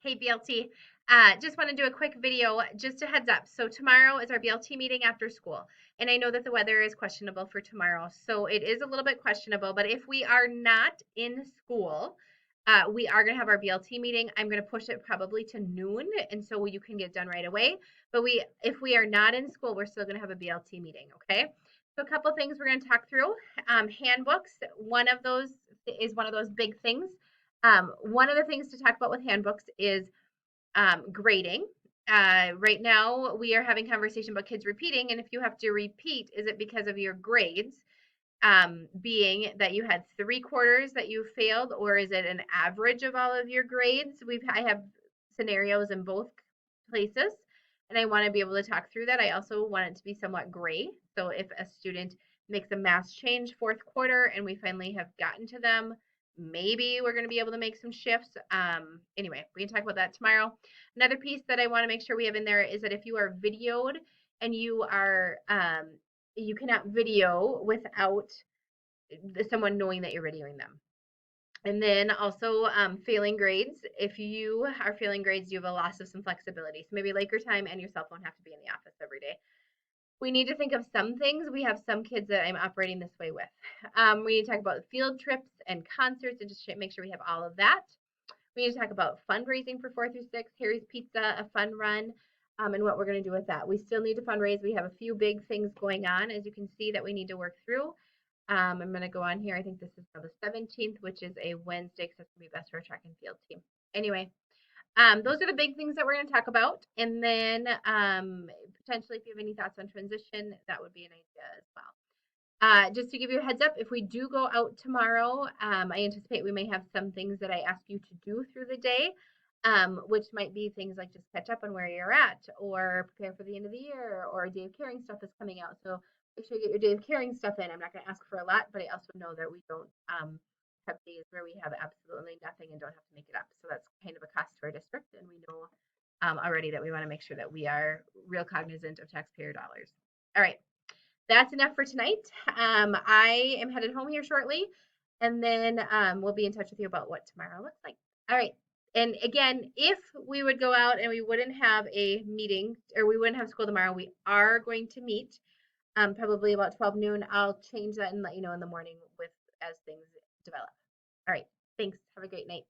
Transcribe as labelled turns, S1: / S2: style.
S1: Hey BLT, just want to do a quick video, just a heads up. So tomorrow is our BLT meeting after school, and I know that the weather is questionable for tomorrow, so it is a little bit questionable. But if we are not in school, we are going to have our BLT meeting. I'm going to push it probably to noon, and so you can get done right away. But if we are not in school, we're still going to have a BLT meeting. Okay. So a couple things we're going to talk through. Handbooks. One of those is one of those big things. One of the things to talk about with handbooks is grading. Right now, we are having conversation about kids repeating, and if you have to repeat, is it because of your grades? Being that you had 3/4 that you failed, or is it an average of all of your grades? I have scenarios in both places, and I want to be able to talk through that. I also want it to be somewhat gray. So if a student makes a mass change 4th quarter and we finally have gotten to them, maybe we're going to be able to make some shifts. Anyway, we can talk about that tomorrow. Another piece that I want to make sure we have in there is that if you are videoed and you cannot video without someone knowing that you're videoing them. And then also failing grades. If you are failing grades, you have a loss of some flexibility. So maybe Laker time and your cell phone have to be in the office every day. We need to think of some things. We have some kids that I'm operating this way with. We need to talk about field trips and concerts and just make sure we have all of that. We need to talk about fundraising for 4 through 6, Harry's Pizza, a fun run, and what we're going to do with that. We still need to fundraise. We have a few big things going on, as you can see, that we need to work through. I'm going to go on here. I think this is now the 17th, which is a Wednesday, because that's going to be best for our track and field team. Anyway, those are the big things that we're going to talk about. And then potentially, if you have any thoughts on transition, that would be an idea as well. Just to give you a heads up, if we do go out tomorrow, I anticipate we may have some things that I ask you to do through the day, which might be things like just catch up on where you're at, or prepare for the end of the year, or day of caring stuff is coming out. So make sure you get your day of caring stuff in. I'm not going to ask for a lot, but I also know that we don't have days where we have absolutely nothing and don't have to make it up. So that's kind of a cost to our district, and we know already that we want to make sure that we are real cognizant of taxpayer dollars. All right, that's enough for tonight. I am headed home here shortly, and then we'll be in touch with you about what tomorrow looks like. All right. And again, if we would go out and we wouldn't have a meeting or we wouldn't have school tomorrow, we are going to meet probably about 12 noon. I'll change that and let you know in the morning with as things develop. All right. Thanks. Have a great night.